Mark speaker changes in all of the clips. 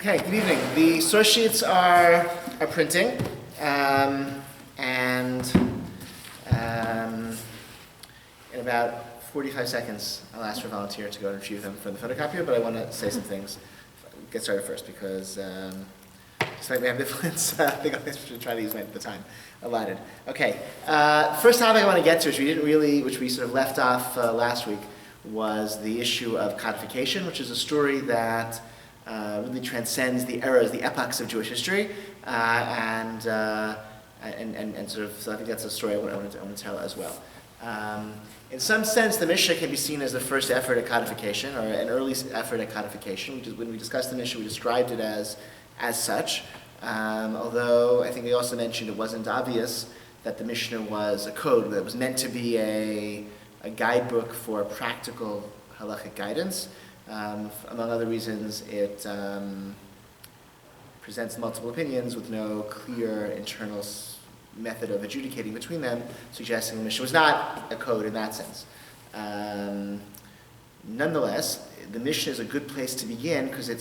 Speaker 1: Okay, good evening. The source sheets are printing, and in about 45 seconds, I'll ask for a volunteer to go and retrieve them from the photocopier, but I want to say some things. Get started first, because despite my ambivalence, I think I should try to use the time allotted. Okay, first topic I want to get to, which we sort of left off last week, was the issue of codification, which is a story that really transcends the eras, the epochs of Jewish history, and sort of. So I think that's a story I want to tell as well. In some sense, the Mishnah can be seen as the first effort at codification, or an early effort at codification. When we discussed the Mishnah, we described it as such. Although I think we also mentioned it wasn't obvious that the Mishnah was a code that was meant to be a guidebook for practical halachic guidance. Among other reasons, it presents multiple opinions with no clear internal method of adjudicating between them, suggesting the Mishnah was not a code in that sense. Nonetheless, the Mishnah is a good place to begin because it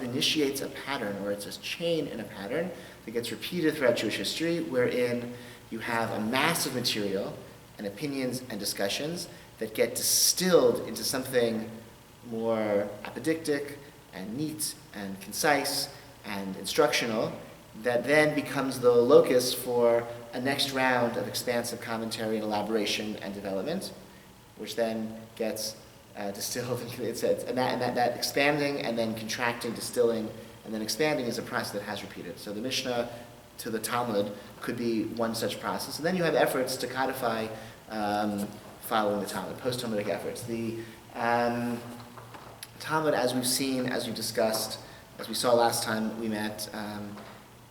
Speaker 1: initiates a pattern, or it's a chain in a pattern that gets repeated throughout Jewish history, wherein you have a mass of material and opinions and discussions that get distilled into something more apodictic and neat and concise and instructional, that then becomes the locus for a next round of expansive commentary and elaboration and development, which then gets distilled. And that expanding and then contracting, distilling, and then expanding is a process that has repeated. So the Mishnah to the Talmud could be one such process. And then you have efforts to codify following the Talmud, post-Talmudic efforts. The Talmud, as we've seen, as we discussed, as we saw last time we met,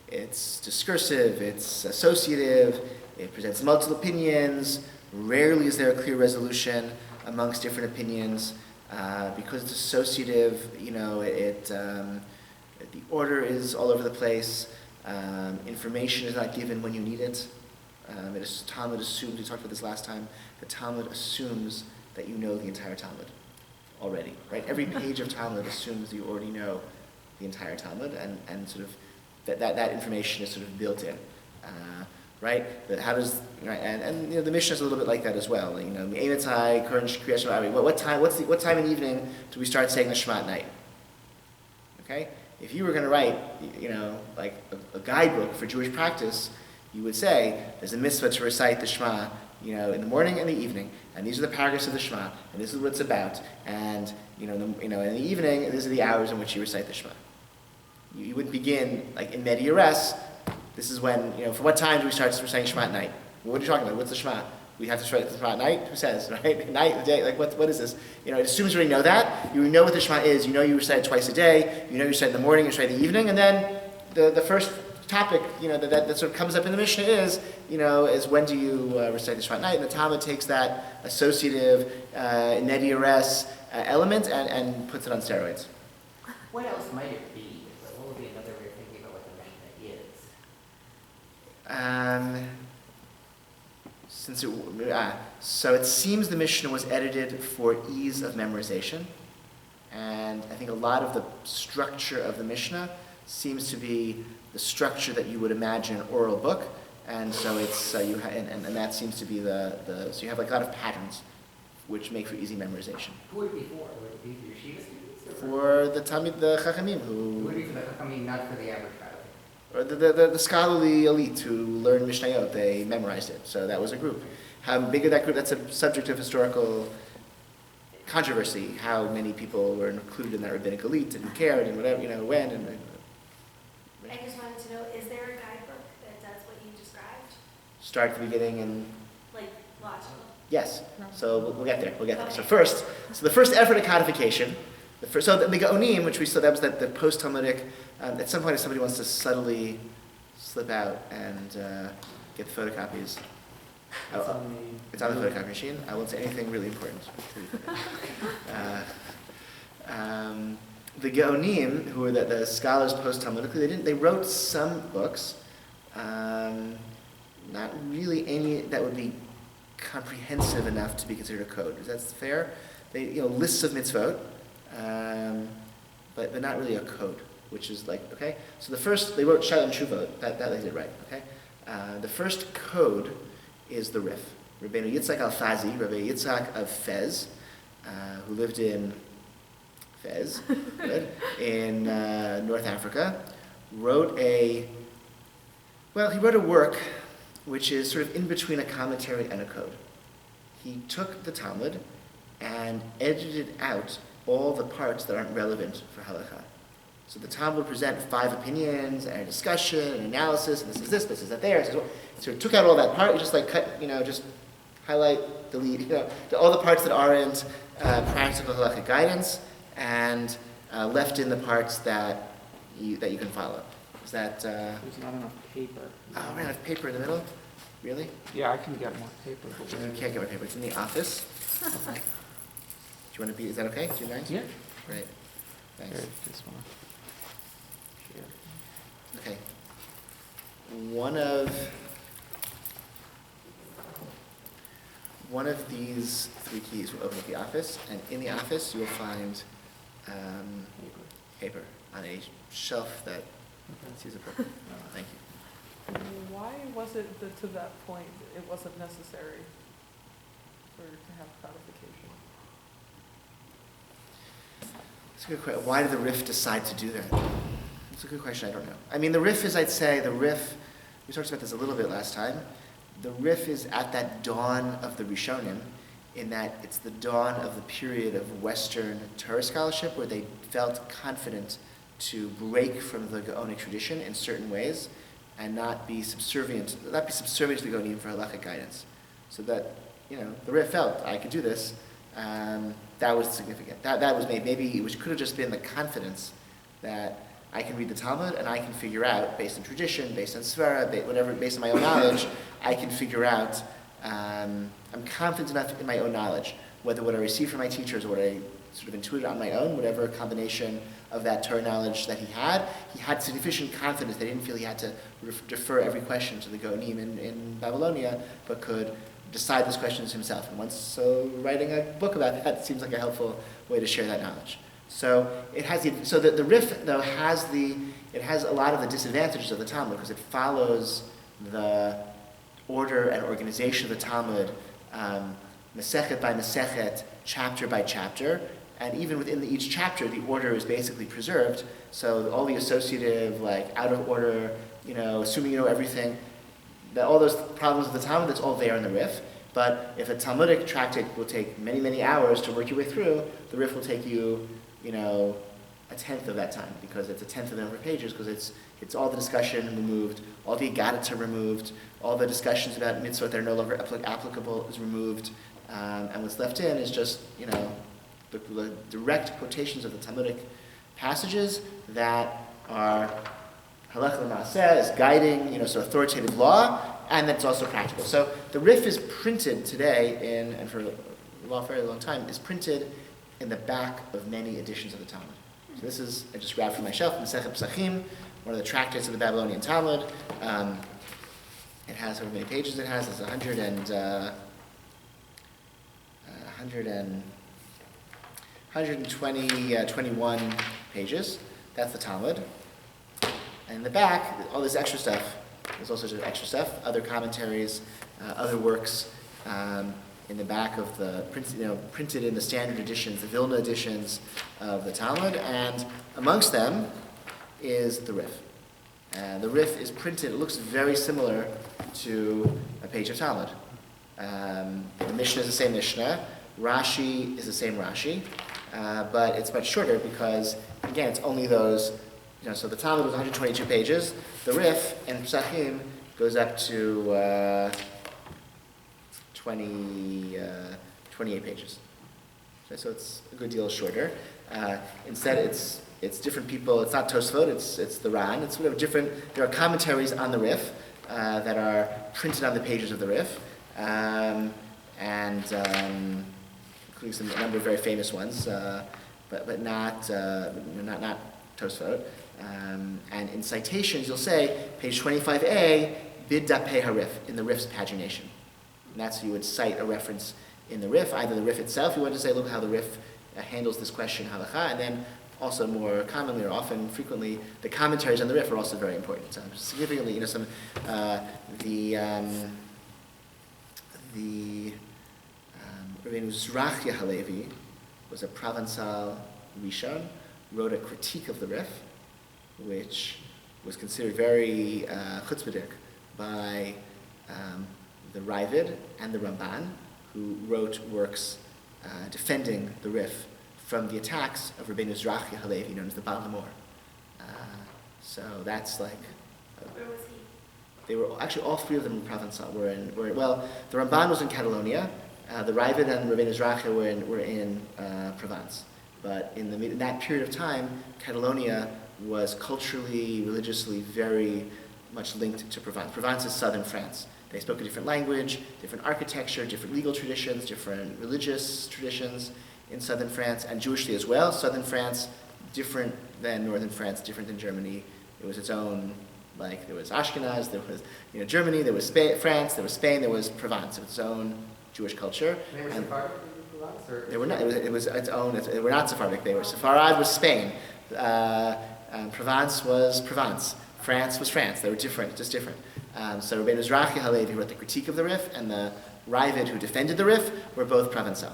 Speaker 1: it's discursive, it's associative, it presents multiple opinions. Rarely is there a clear resolution amongst different opinions. Because it's associative, the order is all over the place. Information is not given when you need it. Talmud assumes, we talked about this last time, the Talmud assumes that you know the entire Talmud already, right? Every page of Talmud assumes you already know the entire Talmud, and sort of that information is sort of built in, right? How does, right? And the Mishnah is a little bit like that as well. What time in the evening do we start saying the Shema at night? Okay, if you were going to write, like a guidebook for Jewish practice, you would say there's a mitzvah to recite the Shema, in the morning and the evening, and these are the paragraphs of the Shema, and this is what it's about, and in the evening, these are the hours in which you recite the Shema. You wouldn't begin like in media res. This is when, for what time do we start reciting Shema at night? What are you talking about? What's the Shema? We have to recite the Shema at night? Who says, right? Night, the day, like what is this? It assumes you already know that. You know what the Shema is. You recite it twice a day. You recite in the morning, you recite in the evening, and then the first topic, that sort of comes up in the Mishnah is when do you recite the Shema at night? And the Talmud takes that associative, media res element and puts it on steroids.
Speaker 2: What else might it be? What would be another way of thinking about what the Mishnah is?
Speaker 1: So it seems the Mishnah was edited for ease of memorization, and I think a lot of the structure of the Mishnah seems to be the structure that you would imagine an oral book, and so it's and that seems to be the so you have like a lot of patterns, which make for easy memorization.
Speaker 2: Who would it be for? Would it be for yeshiva students?
Speaker 1: For the Chachamim who.
Speaker 2: It would be for the Chachamim, not for the average child.
Speaker 1: Or the scholarly elite who learned Mishnayot, they memorized it. So that was a group. How big of that group? That's a subject of historical controversy. How many people were included in that rabbinic elite, and who cared, and whatever, when. And
Speaker 3: I just wanted to know: is there a guidebook that does what you described?
Speaker 1: Start at the beginning and.
Speaker 3: Like logical.
Speaker 1: Yes. So we'll get there.
Speaker 3: Okay.
Speaker 1: So the first effort at codification. The Acharonim, which we saw, that was the post-Talmudic. At some point, if somebody wants to subtly slip out and get the photocopies, it's on the photocopy machine. I won't say anything really important. The Gaonim, who were the scholars post-Talmudically, they wrote some books, not really any that would be comprehensive enough to be considered a code. Is that fair? They lists of mitzvot. But not really a code. which is like, okay? So the first, they wrote Shaila and Shuvah, that they did right, okay? The first code is the Rif. Rabbeinu Yitzhak al-Fazi, Rabbi Yitzhak of Fez, who lived in Fez, good, in North Africa, wrote a work which is sort of in between a commentary and a code. He took the Talmud and edited out all the parts that aren't relevant for halakha. So the Talmud would present 5 opinions and a discussion and analysis, and this is that there. So he took out all that part, he just like cut, just highlight, delete, all the parts that aren't practical halakhic guidance, and left in the parts that you can follow. Is that?
Speaker 4: There's not enough paper.
Speaker 1: Oh, we have paper in the middle? Really?
Speaker 4: Yeah, I can get more paper. But
Speaker 1: You can't get my paper. It's in the office. Do you want to be? Is that okay? Do you mind?
Speaker 4: Yeah.
Speaker 1: Great. Thanks.
Speaker 4: Here, just wanna share.
Speaker 1: Okay. One of these 3 keys will open up the office, and in the office you will find paper on a shelf that sees a book. Thank you.
Speaker 5: Why was it that to that point it wasn't necessary to have codification?
Speaker 1: That's a good question. Why did the Rif decide to do that? That's a good question. I don't know. I mean, the Rif is, I'd say, we talked about this a little bit last time. The Rif is at that dawn of the Rishonim, in that it's the dawn of the period of Western Torah scholarship where they felt confident to break from the Gaonic tradition in certain ways and not be subservient to the Gaonim for halachic guidance. So that, the Rif felt, I could do this. That was significant. That was maybe it could have just been the confidence that I can read the Talmud and I can figure out, based on tradition, based on Svara, whatever, based on my own knowledge, I can figure out, I'm confident enough in my own knowledge, whether what I receive from my teachers or what I sort of intuited on my own, whatever combination of that Torah knowledge that he had sufficient confidence that he didn't feel he had to defer every question to the Gaonim in Babylonia, but could decide those questions himself. And writing a book about that seems like a helpful way to share that knowledge. So the Rif though has a lot of the disadvantages of the Talmud because it follows the order and organization of the Talmud, Masechet by Masechet, chapter by chapter, and even within each chapter, the order is basically preserved. So all the associative, out of order, assuming you know everything, all those problems of the Talmud, that's all there in the Rif. But if a Talmudic tractate will take many, many hours to work your way through, the Rif will take you, a tenth of that time, because it's a tenth of the number of pages, because it's all the discussion removed, all the Agadah removed, all the discussions about mitzvot that are no longer applicable is removed, and what's left in is just, the direct quotations of the Talmudic passages that are halakha l'maaseh, is guiding, so authoritative law, and that's also practical. So the Rif is printed today and for a very long time, is printed in the back of many editions of the Talmud. So this is, I just grabbed from my shelf, Masechet Pesachim, one of the tractates of the Babylonian Talmud. It has however many pages it has. It's 21 pages. That's the Talmud. And in the back, all this extra stuff. There's all sorts of extra stuff, other commentaries, other works in the back of the printed in the standard editions, the Vilna editions of the Talmud, and amongst them is the Rif. The Rif is printed, it looks very similar to a page of Talmud. The Mishnah is the same Mishnah, Rashi is the same Rashi, but it's much shorter because, again, it's only those, so the Talmud was 122 pages, the Rif in Pesachim goes up to 28 pages. So it's a good deal shorter. Instead, it's different people. It's not Tosfot. It's the Ran. It's different. There are commentaries on the Rif that are printed on the pages of the Rif, and including a number of very famous ones, but not Tosfot. And in citations, you'll say page 25a, bid dapeh harif, in the Rif's pagination. And that's how you would cite a reference in the Rif, either the Rif itself, you want to say, look how the Rif handles this question, halakha, and then also more commonly or often, frequently, the commentaries on the Rif are also very important. Significantly, some the Rabbeinu Zrachia Halevi was a Provençal Rishon, wrote a critique of the Rif, which was considered very chutzpahdik by the Ravid and the Ramban, who wrote works defending the Rif from the attacks of Rabbeinu Zrachia Halevi, known as the Baal HaMor. So that's like...
Speaker 3: Where was he?
Speaker 1: They were actually all three of them in Provençal. Well, the Ramban was in Catalonia, the Ravid and Rabbeinu Zrachia were in Provence. But in that period of time, Catalonia was culturally, religiously very much linked to Provence. Provence is southern France. They spoke a different language, different architecture, different legal traditions, different religious traditions in southern France, and Jewishly as well. Southern France, different than northern France, different than Germany. It was its own, like there was Ashkenaz, there was Germany, there was France, there was Spain, there was Provence, its own Jewish culture.
Speaker 2: They were Sephardic in Provence, or?
Speaker 1: They were not. It was its own. They were not Sephardic. They were Sepharad was Spain. Provence was Provence. France was France. They were different, just different. So Rabbeinu Zrachia Halevi wrote the critique of the Rif, and the Ravid who defended the Rif were both Provençal.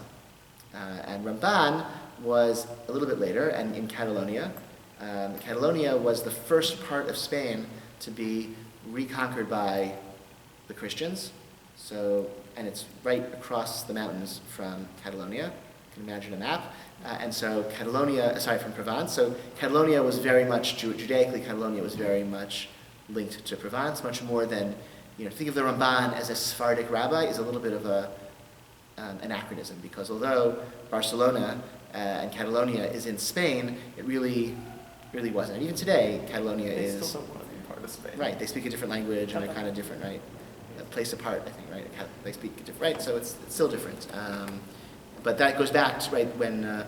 Speaker 1: And Ramban was a little bit later, and in Catalonia. Catalonia was the first part of Spain to be reconquered by the Christians. So, and it's right across the mountains from Catalonia. You can imagine a map. And so from Provence. So Catalonia was very much, Judaically, Catalonia was very much linked to Provence, much more than, think of the Ramban as a Sephardic rabbi is a little bit of an anachronism, because although Barcelona and Catalonia is in Spain, it really wasn't. And even today, Catalonia
Speaker 4: They
Speaker 1: is...
Speaker 4: still don't want to be part of Spain.
Speaker 1: Right, they speak a different language and they're kind of different, right? A place apart, I think, right? They speak a different, right? So it's still different. But that goes back to, right, when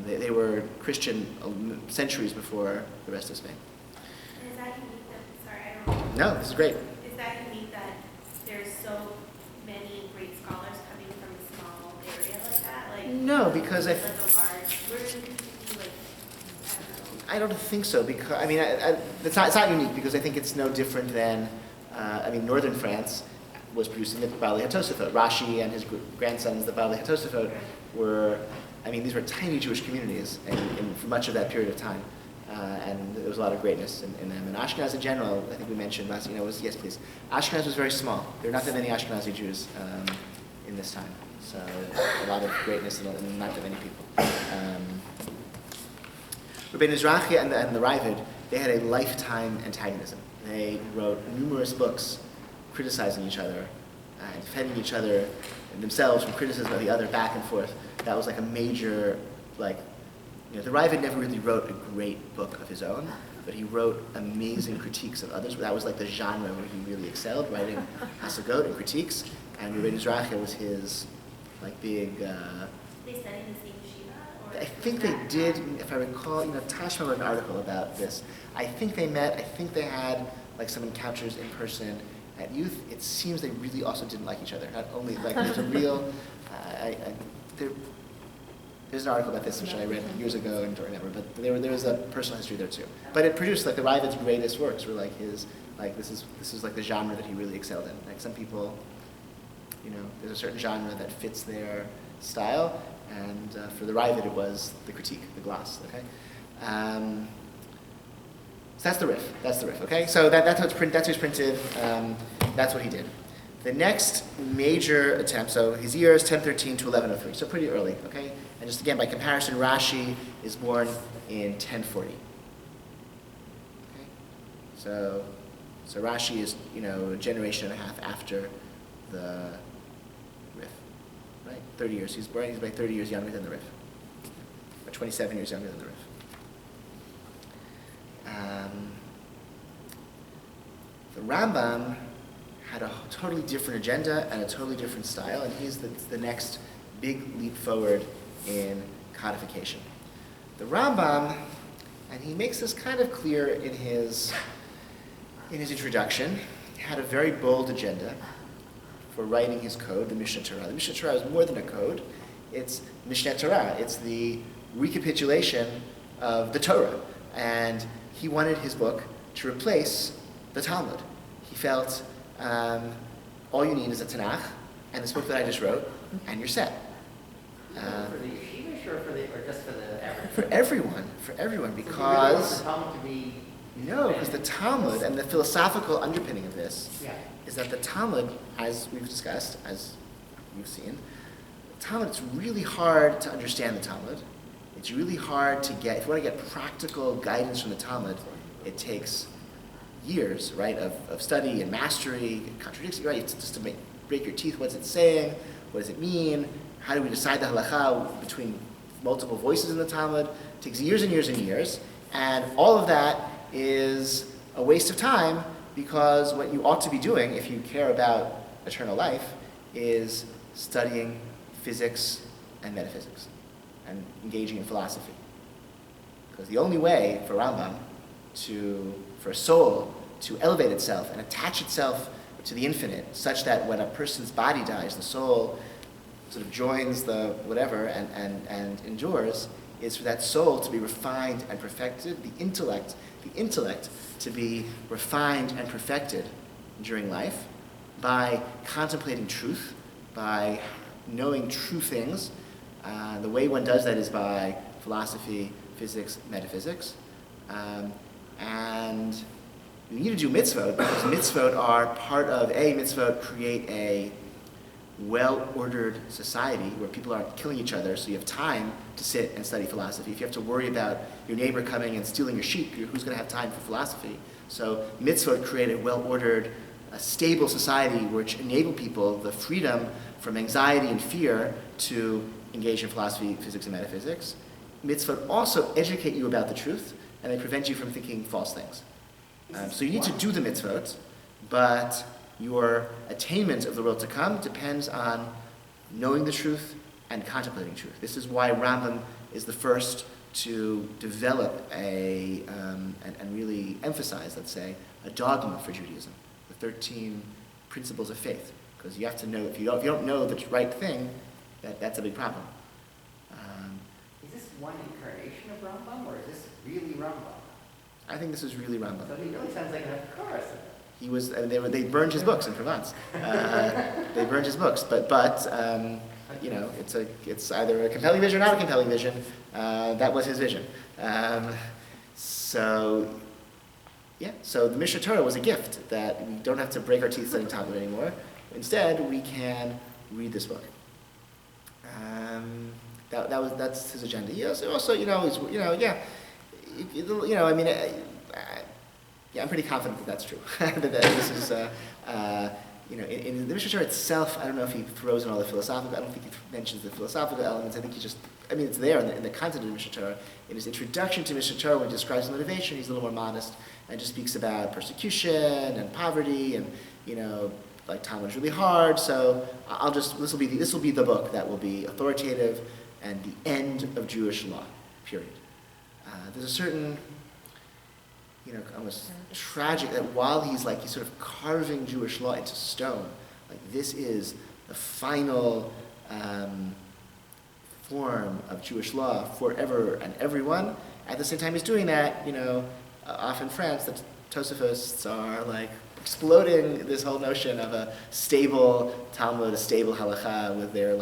Speaker 1: they were Christian centuries before the rest of Spain.
Speaker 3: And is that unique that, sorry, I don't
Speaker 1: No, this is great.
Speaker 3: Is that unique that there's so many great scholars coming from a small area like that? Like,
Speaker 1: No, because
Speaker 3: like a large, where do you think, like, I
Speaker 1: I don't think so, because, it's not unique, because I think it's no different than, northern France was producing the Baalei HaTosafot. Rashi and his grandsons, the Baalei HaTosafot, were, these were tiny Jewish communities for much of that period of time. And there was a lot of greatness in them. And Ashkenaz in general, I think we mentioned last, yes please. Ashkenaz was very small. There are not that many Ashkenazi Jews in this time. So a lot of greatness and not that many people. Rabbeinu Zrachia and the Ravid, they had a lifetime antagonism. They wrote numerous books criticizing each other and defending each other and themselves from criticism of the other, back and forth. That was like a major, the Ravid never really wrote a great book of his own, but he wrote amazing critiques of others. That was like the genre where he really excelled, writing hasagot and critiques. And Rabbeinu Zrachia was his big.
Speaker 3: they studied in the same yeshiva? Or
Speaker 1: I think they did, if I recall. Tashma wrote an article about this. I think they met. I think they had some encounters in person at youth. It seems they really also didn't like each other. Not only there's a real. There's an article about this which I read years ago and don't remember, but there was a personal history there too. But it produced the Ravid's greatest works were his this is the genre that he really excelled in. Some people, there's a certain genre that fits their style, and for the Ravid it was the critique, the gloss. Okay, so that's the riff. Okay, so that's how it's printed. That's what he did. The next major attempt, so his year is 1013 to 1103, so pretty early, okay? And just again, by comparison, Rashi is born in 1040. Okay? So Rashi is, a generation and a half after the Rif, right? 30 years. He's by 30 years younger than the Rif, or 27 years younger than the Rif. The Rambam had a totally different agenda and a totally different style, and he's the next big leap forward in codification. The Rambam, and he makes this kind of clear in his introduction, had a very bold agenda for writing his code, the Mishneh Torah. The Mishneh Torah is more than a code. It's Mishneh Torah. It's the recapitulation of the Torah. And he wanted his book to replace the Talmud. He felt all you need is a Tanakh and this book that I just wrote, and you're set.
Speaker 2: For the yeshivish or just for the average?
Speaker 1: For everyone,
Speaker 2: So you really want
Speaker 1: because
Speaker 2: the Talmud to be...
Speaker 1: because the Talmud and the philosophical underpinning of this
Speaker 2: Yeah.
Speaker 1: is that the Talmud, as we've discussed, as you've seen, the Talmud, it's really hard to understand the Talmud. It's really hard to get, if you want to get practical guidance from the Talmud, it takes years, right, of study and mastery, contradicts, right, it's just to break your teeth, what's it saying, what does it mean, how do we decide the halacha between multiple voices in the Talmud. It takes years and years and years, and all of that is a waste of time, because what you ought to be doing, if you care about eternal life, is studying physics and metaphysics and engaging in philosophy. Because the only way for Rambam for a soul to elevate itself and attach itself to the infinite, such that when a person's body dies, the soul sort of joins the whatever and endures, is for that soul to be refined and perfected, the intellect to be refined and perfected during life by contemplating truth, by knowing true things. The way one does that is by philosophy, physics, metaphysics. And you need to do mitzvot, because mitzvot are part of, mitzvot create a well-ordered society where people aren't killing each other, so you have time to sit and study philosophy. If you have to worry about your neighbor coming and stealing your sheep, who's going to have time for philosophy? So mitzvot create a well-ordered, a stable society which enable people the freedom from anxiety and fear to engage in philosophy, physics, and metaphysics. Mitzvot also educate you about the truth, and they prevent you from thinking false things. So you need to do the mitzvot, but your attainment of the world to come depends on knowing the truth and contemplating truth. This is why Rambam is the first to develop and really emphasize, let's say, a dogma for Judaism, the 13 principles of faith. Because you have to know, if you don't know the right thing, that's a big problem.
Speaker 2: Is this one incarnation of Rambam, or is this really Rambam?
Speaker 1: I think this is really Rambam.
Speaker 2: So he really sounds like an Acharonim.
Speaker 1: He was. They burned his books in Provence. They burned his books, but it's either a compelling vision or not a compelling vision. That was his vision. So the Mishnah Torah was a gift that we don't have to break our teeth studying Talmud anymore. Instead, we can read this book. That's his agenda. He also, I'm pretty confident that that's true. that this is, in the Mishnah Torah itself, I don't know if he throws in all the philosophical, I don't think he mentions the philosophical elements. I think it's there in the content of the Mishnah Torah. In his introduction to Mishnah Torah, when he describes motivation, he's a little more modest and just speaks about persecution and poverty and, like Talmud is really hard. So this will be the book that will be authoritative and the end of Jewish law, period. There's a certain, almost tragic, that while he's sort of carving Jewish law into stone, like this is the final form of Jewish law forever and everyone. At the same time he's doing that, off in France, the Tosafists are exploding this whole notion of a stable Talmud, a stable halacha with their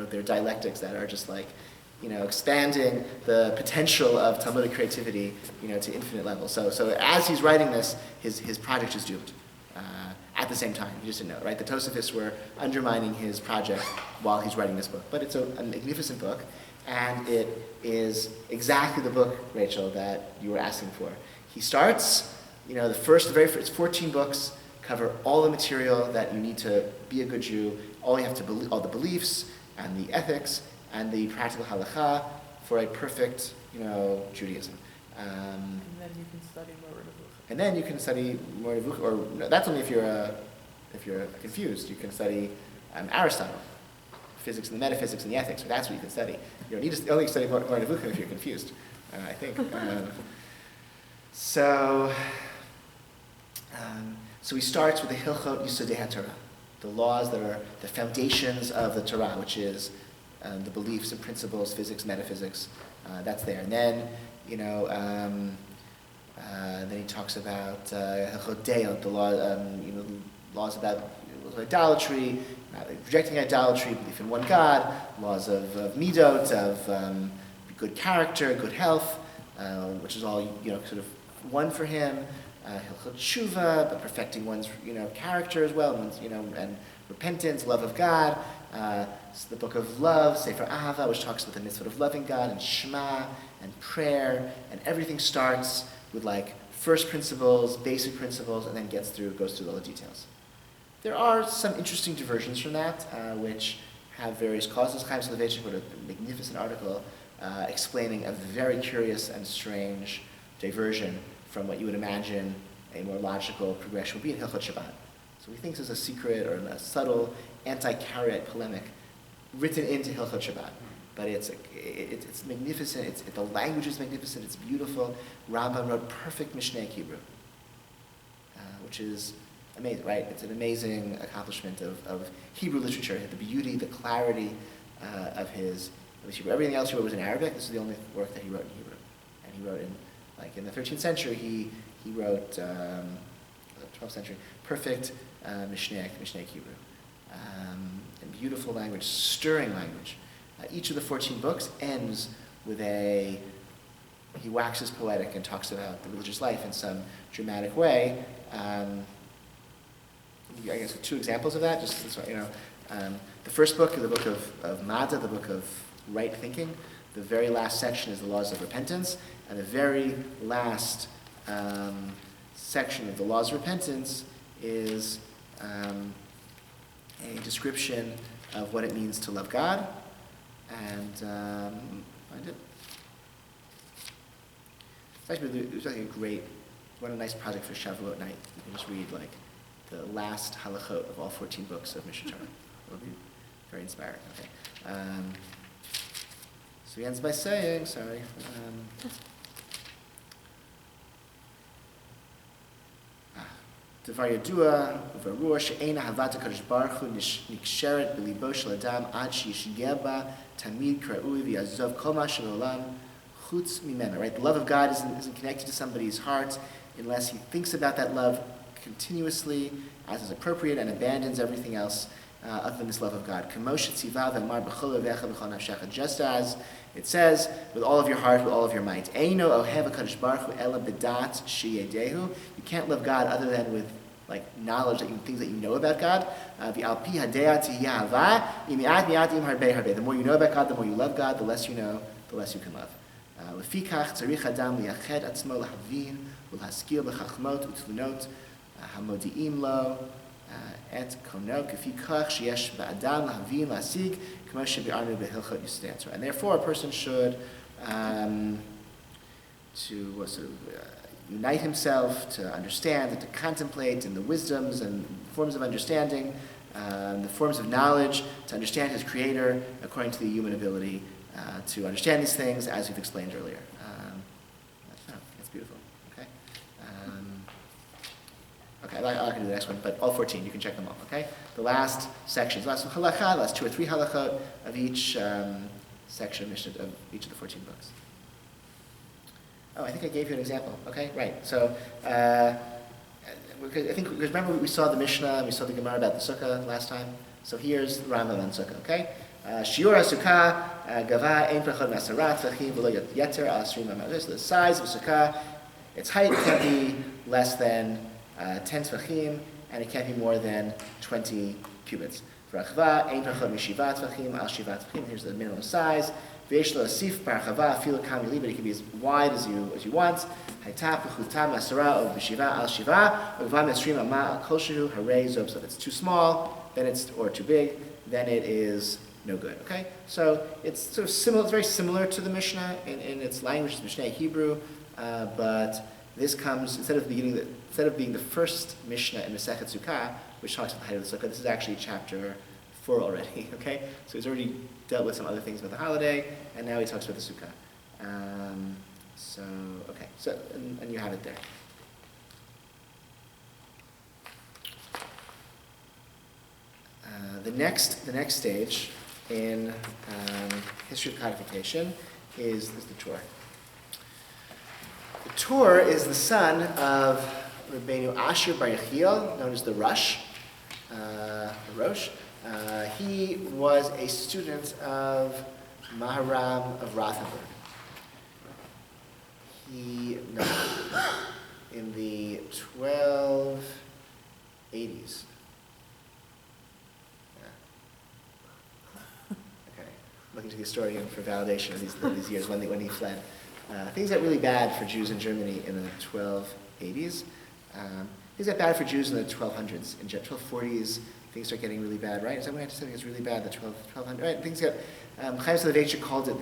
Speaker 1: their dialectics that are just expanding the potential of Talmudic creativity, to infinite levels. So as he's writing this, his project is doomed. At the same time, you just didn't know, right? The Tosafists were undermining his project while he's writing this book. But it's a magnificent book, and it is exactly the book, Rachel, that you were asking for. He starts, the very first 14 books cover all the material that you need to be a good Jew, all you have to believe, all the beliefs and the ethics and the practical halacha for a perfect, Judaism.
Speaker 5: And then you can study Moreh Nevuchim.
Speaker 1: And then you can study Moreh Nevuchim, or no, that's only if you're confused. You can study Aristotle, physics and the metaphysics and the ethics. That's what you can study. You don't need to only study Moreh Nevuchim if you're confused, I think. So he starts with the Hilchot Yisodei HaTorah, the laws that are the foundations of the Torah, which is the beliefs and principles, physics, metaphysics. That's there. And then Then he talks about the law, laws about idolatry, rejecting idolatry, belief in one God, laws of midot, of good character, good health, which is all sort of one for him. Hilchot tshuva, but perfecting one's character as well, and repentance, love of God. It's the book of love, Sefer Ahava, which talks about the mitzvah of loving God, and Shema, and prayer, and everything starts with first principles, basic principles, and then goes through all the details. There are some interesting diversions from that, which have various causes. Chaim Soloveitchik wrote a magnificent article explaining a very curious and strange diversion from what you would imagine a more logical progression would be in Hilchot Shabbat. So he thinks there's a secret or a subtle anti-Karaite polemic written into Hilchot Shabbat. But it's magnificent, the language is magnificent, it's beautiful. Rambam wrote perfect Mishneh Hebrew, which is amazing, right? It's an amazing accomplishment of Hebrew literature, the beauty, the clarity of his Hebrew. Everything else he wrote was in Arabic. This is the only work that he wrote in Hebrew. And he wrote in the 13th century, he wrote, 12th century, perfect Mishneh Hebrew. And beautiful language, stirring language. Each of the 14 books ends with he waxes poetic and talks about the religious life in some dramatic way. I guess 2 examples of that, the first book, the book of Mada, the book of right thinking. The very last section is the laws of repentance, and the very last section of the laws of repentance is a description of what it means to love God. And find it. It was what a nice project for Shavuot night. You can just read the last halachot of all 14 books of Mishneh Torah. It'll be very inspiring. Okay. So he ends by saying, Devar yadua uvarur she'ena havat HaKadosh Baruch Hu niksheret b'libo shel adam ad sheyishgeh ba tamid kra'ui v'yazov kol ma she'olam chutz mimena. Right, the love of God isn't connected to somebody's heart unless he thinks about that love continuously as is appropriate and abandons everything else other than this love of God. Just as it says, with all of your heart, with all of your might. You can't love God other than with knowledge, things that you know about God. The more you know about God, the more you love God. The less you know, the less you can love. And therefore, a person should unite himself to understand and to contemplate in the wisdoms and forms of understanding, the forms of knowledge, to understand his Creator according to the human ability to understand these things, as we've explained earlier. That's beautiful. Okay. Okay, I'm not going to do the next one, but all 14, you can check them all, okay? The last sections, last 2 or 3 halachot of each section of each of the 14 books. Oh, I think I gave you an example, okay? Right, so, because remember we saw the Mishnah, we saw the Gemara about the Sukkah last time? So here's Rambam on Sukkah, okay? Shiur HaSukkah, gava ein pechad masarat tvachim v'lo yeter al asrim amah. So the size of a Sukkah, its height can't be less than 10 tvachim, and it can't be more than 20 cubits. V'rachva ein pechad mishiva tvachim al shiva tvachim. Here's the minimum size. V'yesh lo asif barachava afilu kam yili, but it can be as wide as you want. Hayta p'chutam asara o b'shiva al shiva u'gva mesrim amah al kol shehu harei zob. So if it's too small, then or too big, then it is no good. Okay, so it's sort of similar. It's very similar to the Mishnah in its language, it's Mishneh Hebrew, but this comes instead of being the first Mishnah in the Masechet Sukkah, which talks about the height of the Sukkah. This is actually chapter 4 already. Okay, so he's already dealt with some other things about the holiday, and now he talks about the Sukkah. And you have it there. The next stage in history of codification is the Torah. Tor is the son of Rabbeinu Asher Bar Yechiel, known as the Rosh. He was a student of Maharam of Rothenburg. In the 1280s. Okay, looking to the historian for validation of these years when he fled. Things got really bad for Jews in Germany in the 1280s. Things got bad for Jews in the 1200s. In 1240s, things start getting really bad, right? Is that when anti-Semitism gets really bad? The 1200s, right? Things got. Chaim Soloveitchik called it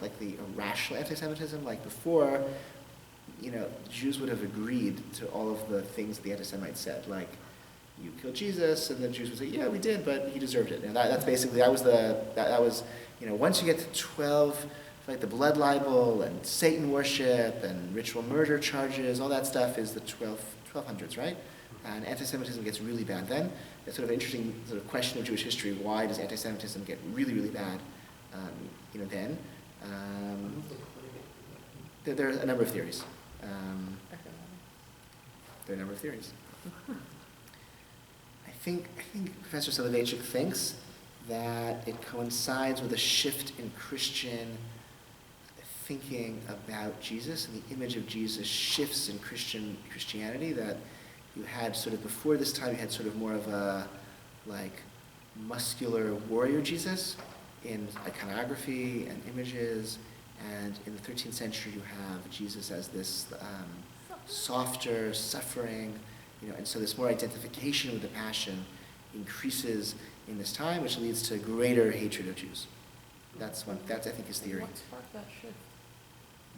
Speaker 1: like the irrational anti-Semitism. Like before, Jews would have agreed to all of the things the anti-Semites said, like you killed Jesus, and the Jews would say, yeah, we did, but he deserved it. And that's basically that was once you get to 12. Like the blood libel and Satan worship and ritual murder charges, all that stuff is the 1200s, right? And anti-Semitism gets really bad then. That's sort of an interesting sort of question of Jewish history. Why does anti-Semitism get really, really bad then? There are a number of theories. I think Professor Soloveitchik thinks that it coincides with a shift in Christian thinking about Jesus, and the image of Jesus shifts in Christianity, that you had sort of, before this time, you had sort of more of a, like, muscular warrior Jesus in iconography and images, and in the 13th century you have Jesus as this softer, suffering, and so this more identification with the passion increases in this time, which leads to greater hatred of Jews. That's I think his theory.
Speaker 5: What sparked that shift?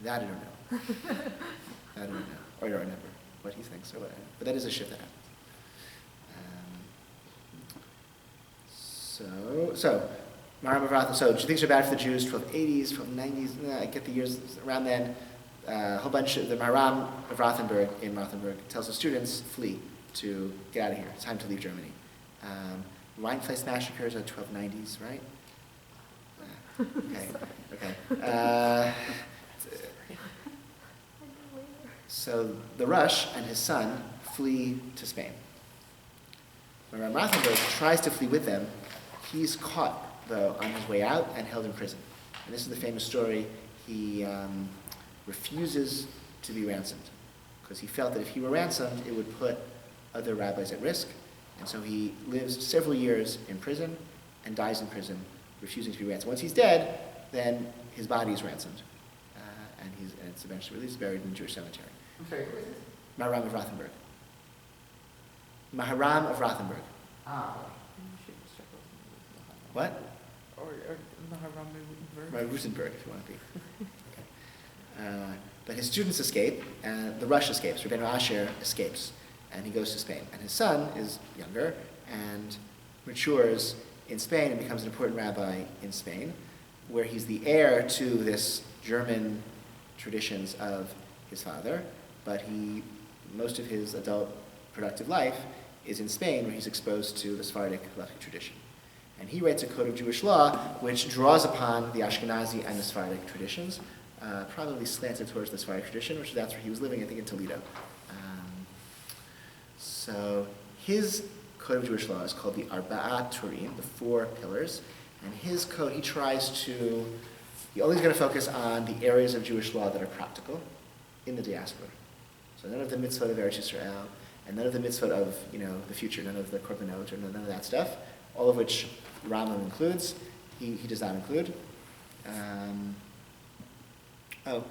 Speaker 1: That I don't know. Or I don't remember what he thinks or whatever. But that is a shift that happens. So Maharam of Rothenburg. So things are bad for the Jews. 1280s, 1290s. I get the years around then. A whole bunch of the Maharam of Rothenburg in Rothenburg tells the students, flee, to get out of here. It's time to leave Germany. Rheinfest massacres are 1290s, right? Okay. So the Rosh and his son flee to Spain. When Rothenburg tries to flee with them, he's caught, though, on his way out and held in prison. And this is the famous story. He refuses to be ransomed because he felt that if he were ransomed, it would put other rabbis at risk. And so he lives several years in prison and dies in prison, refusing to be ransomed. Once he's dead, then his body is ransomed. And it's eventually released, buried in the Jewish cemetery.
Speaker 2: I'm sorry, who is this?
Speaker 1: Maharam of Rothenburg. Maharam of Rothenburg.
Speaker 2: Ah,
Speaker 1: What?
Speaker 5: Or Maharam
Speaker 1: Rothenburg, if you want to be. Okay. But his students escape, and the Rosh escapes. Rabbeinu Asher escapes, and he goes to Spain. And his son is younger and matures in Spain and becomes an important rabbi in Spain, where he's the heir to this German traditions of his father, but most of his adult productive life is in Spain, where he's exposed to the Sephardic halachic tradition. And he writes a code of Jewish law which draws upon the Ashkenazi and the Sephardic traditions, probably slanted towards the Sephardic tradition, which that's where he was living, I think, in Toledo. So his code of Jewish law is called the Arba'a Turim, the 4 pillars. And his code, he's always going to focus on the areas of Jewish law that are practical in the diaspora. So none of the mitzvot of Eretz Yisrael, and none of the mitzvot of the future, none of the korbanot, or none of that stuff, all of which Rambam includes, he does not include. Let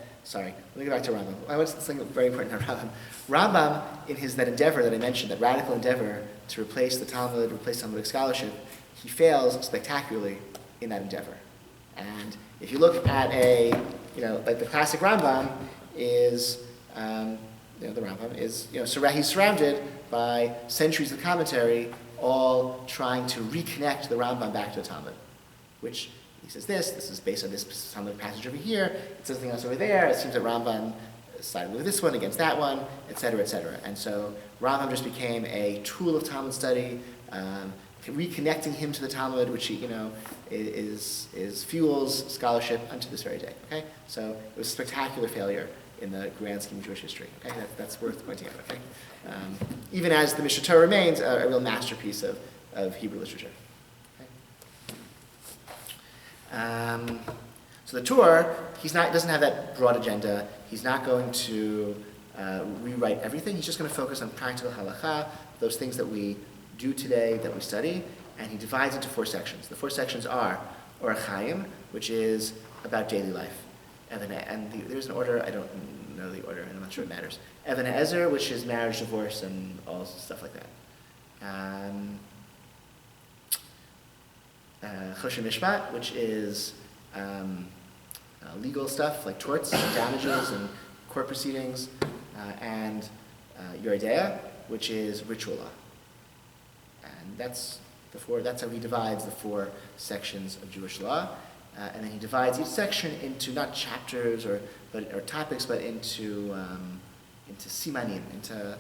Speaker 1: me go back to Rambam. I was something very important about Rambam. Rambam, in that endeavor that I mentioned, that radical endeavor to replace the Talmud, replace Talmudic scholarship, he fails spectacularly in that endeavor. And if you look at like the classic Rambam is, the Rambam is, he's surrounded by centuries of commentary, all trying to reconnect the Rambam back to the Talmud, which he says this is based on this Talmud passage over here, it says something else over there, it seems that Rambam sided with this one against that one, etc., etc. And so Rambam just became a tool of Talmud study, reconnecting him to the Talmud, which fuels scholarship unto this very day. Okay, so it was a spectacular failure in the grand scheme of Jewish history. Okay, that's worth pointing out. Okay, even as the Mishnah Torah remains a real masterpiece of Hebrew literature. Okay. So the Torah, doesn't have that broad agenda. He's not going to rewrite everything. He's just going to focus on practical halakha, those things that we do today, that we study, and he divides it into 4 sections. The 4 sections are Orach Chaim, which is about daily life. There's an order, I don't know the order, and I'm not sure it matters. Even Ezer, which is marriage, divorce, and all stuff like that. Choshen Mishpat, which is legal stuff like torts, damages, and court proceedings, and Yoredea, which is ritual law. And that's how he divides the 4 sections of Jewish law. And then he divides each section into not chapters or topics, but into simanim, into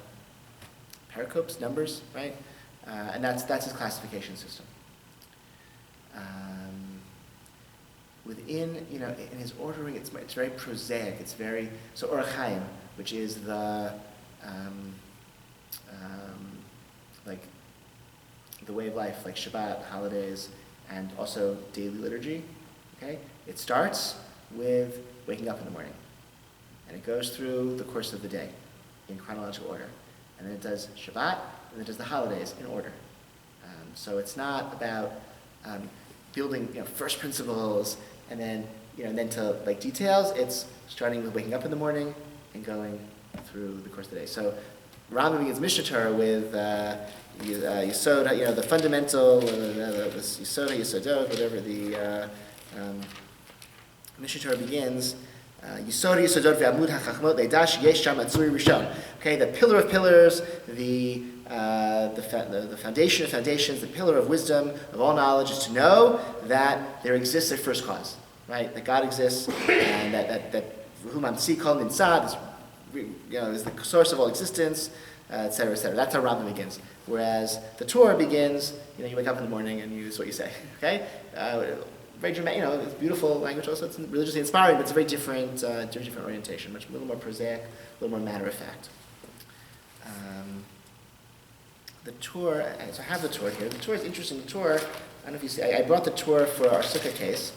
Speaker 1: pericopes, numbers, right? And that's his classification system. Within, in his ordering, it's very prosaic. It's very so Orach Chaim, which is the like the way of life, like Shabbat, holidays, and also daily liturgy. Okay, it starts with waking up in the morning, and it goes through the course of the day in chronological order, and then it does Shabbat, and then it does the holidays in order. So it's not about building, first principles, and then to like details. It's starting with waking up in the morning and going through the course of the day. So Rambam begins Mishnah Torah with Yesod, the fundamental, the Yesod, Yesodot, whatever the Mishnah Torah begins. Yesod, Yesodot, ve'amud hachachmot leidash yesh sham atzuri rishon. Okay, the pillar of pillars, the foundation of foundations, the pillar of wisdom, of all knowledge, is to know that there exists a first cause, right? That God exists, and that whom I'm kol nimtzad is the source of all existence, etc., etc. That's how Rambam begins. Whereas the Torah begins, you wake up in the morning and this is what you say, okay? Very dramatic, it's beautiful language also. It's religiously inspiring, but it's a very different orientation, a little more prosaic, a little more matter of fact. The Torah, so I have the Torah here. The Torah is interesting. The Torah, I don't know if you see, I brought the Torah for our Sukkah case.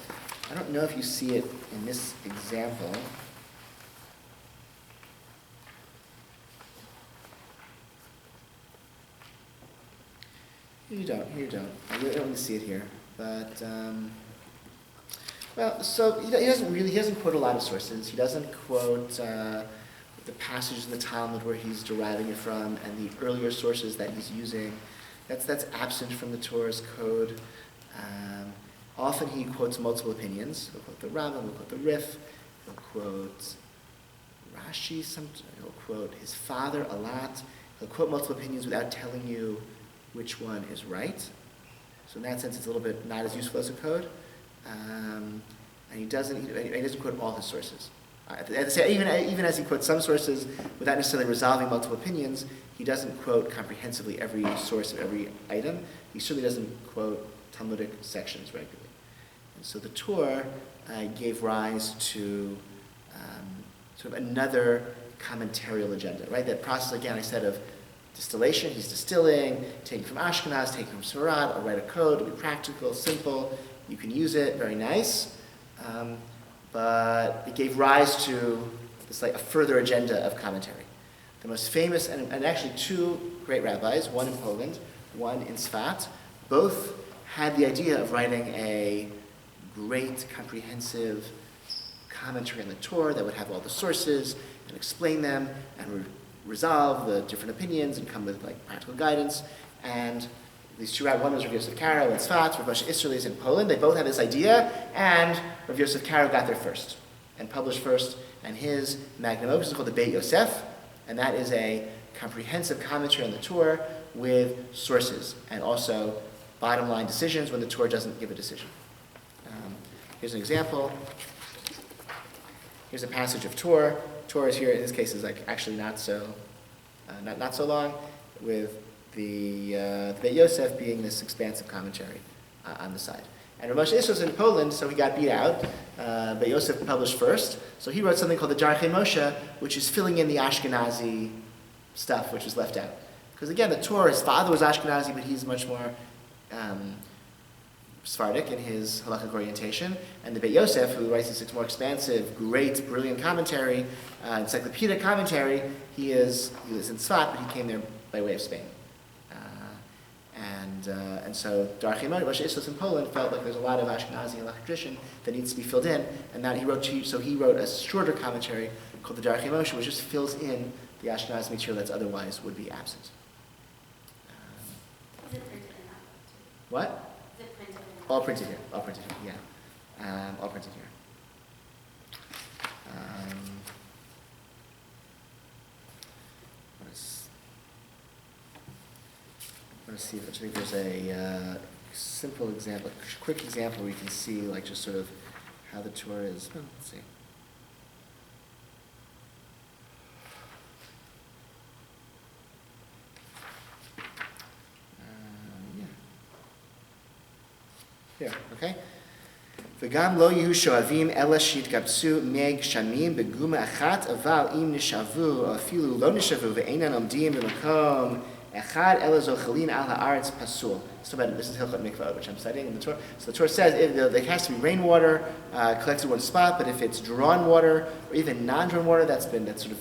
Speaker 1: I don't know if you see it in this example. You don't. I really don't really see it here. But, so he doesn't quote a lot of sources. He doesn't quote the passages in the Talmud where he's deriving it from and the earlier sources that he's using. That's absent from the Torah's code. Often he quotes multiple opinions. He'll quote the Rambam, he'll quote the Rif, he'll quote Rashi, he'll quote his father a lot. He'll quote multiple opinions without telling you which one is right. So in that sense, it's a little bit not as useful as a code. And he doesn't quote all his sources. Even as he quotes some sources without necessarily resolving multiple opinions, he doesn't quote comprehensively every source of every item. He certainly doesn't quote Talmudic sections regularly. And so the Torah gave rise to sort of another commentarial agenda, right? That process, again, I said, of distillation. He's distilling, taking from Ashkenaz, taking from Sfarad. I'll write a code. It'll be practical, simple. You can use it. Very nice. But it gave rise to this like a further agenda of commentary. The most famous, and actually 2 great rabbis, one in Poland, one in Sfat, both had the idea of writing a great comprehensive commentary on the Torah that would have all the sources and explain them and resolve the different opinions and come with like practical guidance. And these 2 rabbis, one was Rav Yosef Karo in Sfat, Rav Moshe Isserles in Poland. They both had this idea, and Rav Yosef Karo got there first and published first. And his magnum opus is called the Beit Yosef, and that is a comprehensive commentary on the Torah with sources and also bottom line decisions when the Torah doesn't give a decision. Here's an example. Here's a passage of Torah. Torah is here in this case is like actually not so long, with the Beit Yosef being this expansive commentary on the side. And Rav Moshe Isser was in Poland, so he got beat out. But Yosef published first. So he wrote something called the Darchei Moshe, which is filling in the Ashkenazi stuff, which was left out. Because again, the Torah, his father was Ashkenazi, but he's much more Sephardic in his halakhic orientation. And the Beit Yosef, who writes this more expansive, great, brilliant commentary, encyclopedic commentary, he lives in Tzfat, but he came there by way of Spain. And so Darchei Moshe Isser in Poland felt like there's a lot of Ashkenazi halakhic tradition that needs to be filled in, and that he wrote a shorter commentary called the Darchei Moshe, which just fills in the Ashkenazi material that's otherwise would be absent.
Speaker 3: Is it printed in that book too?
Speaker 1: What?
Speaker 3: Is it printed in that
Speaker 1: All
Speaker 3: book?
Speaker 1: printed here. All printed here. Yeah. All printed here. I want to see if I think there's a simple example, a quick example where you can see like just sort of how the Torah is. Well, let's see. Here, okay? וגם לא יהיו שואבים אלא שיתקבצו מגשמים בגומה אחת, אבל אם נשאבו או אפילו לא נשאבו ואינם עומדים במקום אחד אלא זוחלים על הארץ פסול. So this is Hilchot Mikvah, which I'm studying in the Torah. So the Torah says there has to be rainwater collected in one spot, but if it's drawn water or even non-drawn water that sort of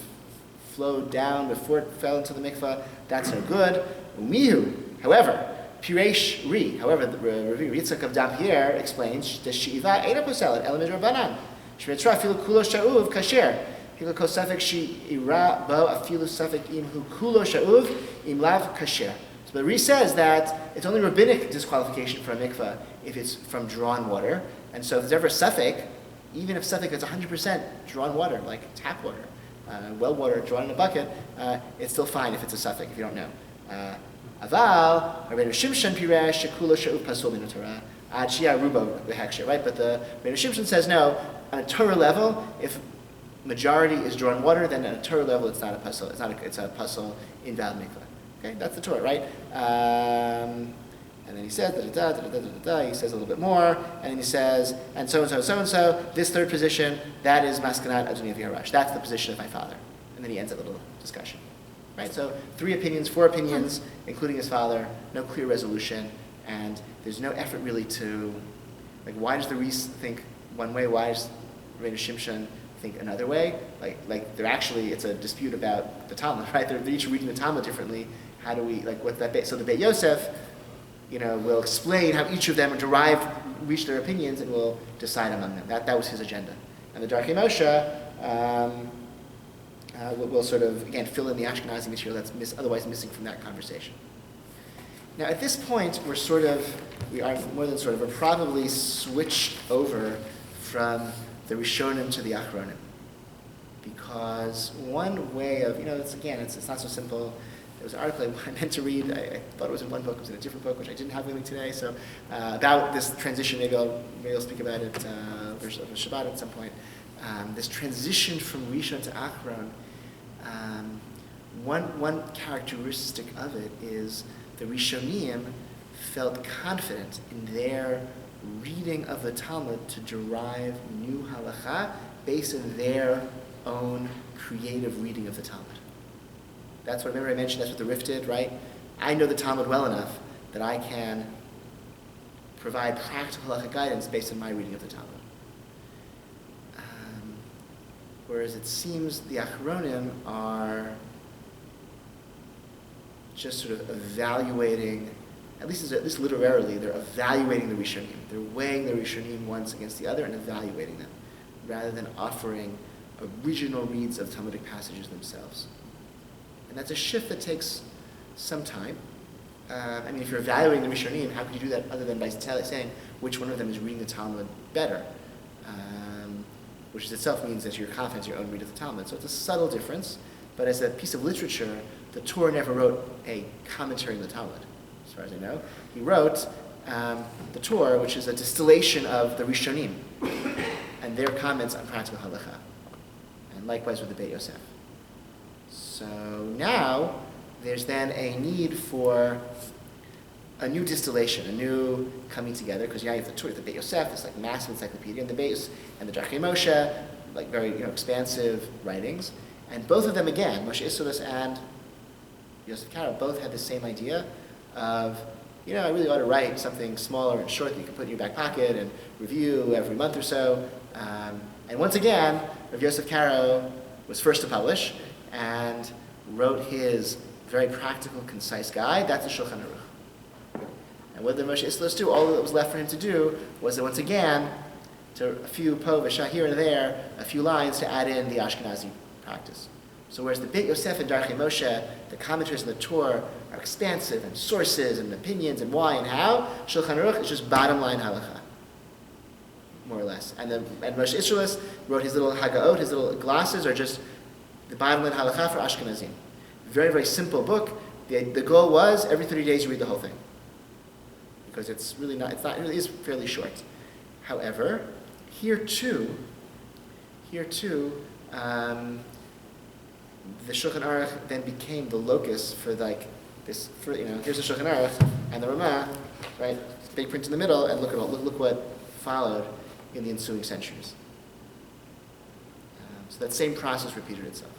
Speaker 1: flowed down before it fell into the mikvah, that's no good. Umihu, however, Piresh Ri. However, the Rabbi Yitzchak of Dampier explains the Shiva Eina Poselet Elamid Rabbanan. Shmetra Afilu Kulo Sha'uv Kasher. Hilu Kosafik Shi'ira Bo Afilu Safik Im Hu Kulo Sha'uv Im Lav Kasher. So the Ri says that it's only rabbinic disqualification for a mikvah if it's from drawn water. And so if there's ever a suffix, even if suffix is 100% drawn water, like tap water, well water drawn in a bucket, it's still fine if it's a suffix, if you don't know. Aval, Rabbi Shimshon Piresh, Shekulo Sha'uv Pasul Min Torah, Ad Shia Rubo Beheksher, right? But the Rabbi Shimshon says no, on a Torah level, if majority is drawn water, then at a Torah level it's not a pasul, it's a pasul invalid mikvah. Okay, that's the Torah, right? And then he says, he says a little bit more, and then he says, and so and so, so and so, this third position, that is Maskanat Adoni V'Harash. That's the position of my father. And then he ends a little discussion. Right, so 3 opinions, 4 opinions, including his father, no clear resolution, and there's no effort really to, like, why does the Reese think one way, why does Rabbi Shimshon think another way? Like they're actually, it's a dispute about the Talmud, right? They're each reading the Talmud differently. How do we, like, what's that? So the Beit Yosef, will explain how each of them reach their opinions, and will decide among them. That was his agenda. And the Darchei Moshe, will sort of, again, fill in the Ashkenazi material that's otherwise missing from that conversation. Now, at this point, we're probably switched over from the Rishonim to the Acharonim. Because one way of, it's not so simple. There was an article I meant to read. I thought it was in one book. It was in a different book, which I didn't have with me today. So about this transition, maybe I'll speak about it for Shabbat at some point. This transition from Rishon to Acharon, one characteristic of it is the Rishonim felt confident in their reading of the Talmud to derive new halacha based on their own creative reading of the Talmud. That's what, remember I mentioned, that's what the Rif did, right? I know the Talmud well enough that I can provide practical halacha guidance based on my reading of the Talmud. Whereas it seems the Acharonim are just sort of evaluating, at least literarily, they're evaluating the Rishonim. They're weighing the Rishonim once against the other and evaluating them, rather than offering original reads of Talmudic passages themselves. And that's a shift that takes some time. If you're evaluating the Rishonim, how could you do that other than by saying which one of them is reading the Talmud better? Which itself means that you're confident in your own read of the Talmud. So it's a subtle difference, but as a piece of literature, the Torah never wrote a commentary on the Talmud, as far as I know. He wrote the Torah, which is a distillation of the Rishonim and their comments on practical halacha, and likewise with the Beit Yosef. So now there's then a need for a new distillation, a new coming together, because you have the Torah, the Beit Yosef, this like massive encyclopedia, and the Beit and the Drachei Moshe, like very expansive writings, and both of them again, Moshe Isserles and Yosef Karo, both had the same idea of, I really ought to write something smaller and short that you can put in your back pocket and review every month or so. And once again, Rav Yosef Karo was first to publish and wrote his very practical, concise guide. That's the Shulchan Aruch. And what did Moshe Isserles do? All that was left for him to do was, once again, to a few po v'shah here and there, a few lines to add in the Ashkenazi practice. So whereas the Beit Yosef and Darchei Moshe, the commentaries in the Torah, are expansive and sources and opinions and why and how, Shulchan Aruch is just bottom line halacha, more or less. And Moshe Isserles wrote his little hagaot, his little glosses are just the bottom line halacha for Ashkenazim. Very, very simple book. The goal was every 30 days you read the whole thing, because it really is fairly short. However, here too, the Shulchan Aruch then became the locus for this. Here's the Shulchan Aruch and the Ramah, right? Big print in the middle, and look what followed in the ensuing centuries. So that same process repeated itself.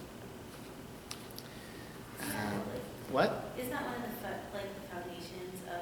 Speaker 1: What?
Speaker 3: Isn't that one of the foundations of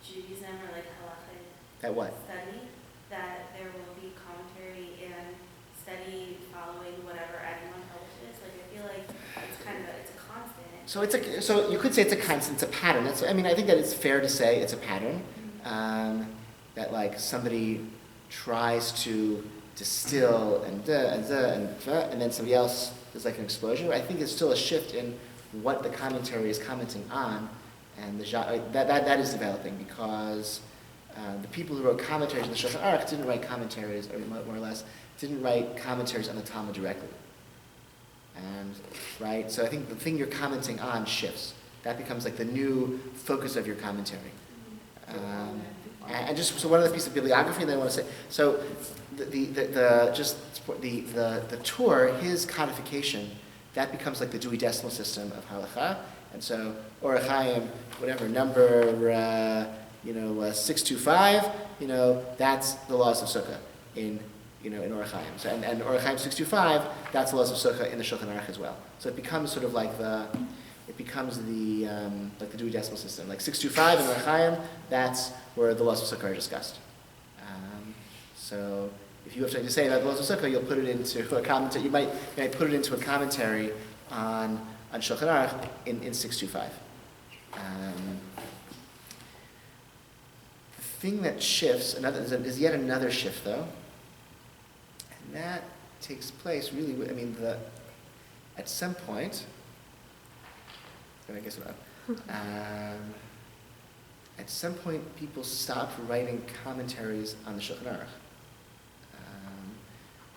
Speaker 3: Judaism or halachic
Speaker 1: That what?
Speaker 3: study? That there will be commentary and study following whatever anyone publishes. I feel like it's a constant.
Speaker 1: So you could say it's a constant, it's a pattern. I think that it's fair to say it's a pattern. That somebody tries to distill and then somebody else is an explosion. I think it's still a shift in what the commentary is commenting on, and that is developing, because the people who wrote commentaries on the Shulchan Aruch didn't write commentaries, or more or less, didn't write commentaries on the Talmud directly. And, right, so I think the thing you're commenting on shifts. That becomes the new focus of your commentary. And just, so one other piece of bibliography that I want to say. So the Torah, his codification, that becomes the Dewey Decimal System of halacha. And so Orach Chaim, whatever number 625, that's the laws of Sukkah in Orach Chaim. So and Orach Chaim 625, that's the laws of Sukkah in the Shulchan Aruch as well. So it becomes sort of the Dewey Decimal System. 625 in Orach Chaim, that's where the laws of Sukkah are discussed. So if you have something to say about the laws of Sukkah, you'll put it into a commentary. You might put it into a commentary on Shulchan Aruch in 625. The thing that shifts, is yet another shift though, and that takes place really, at some point, at some point people stopped writing commentaries on the Shulchan Aruch.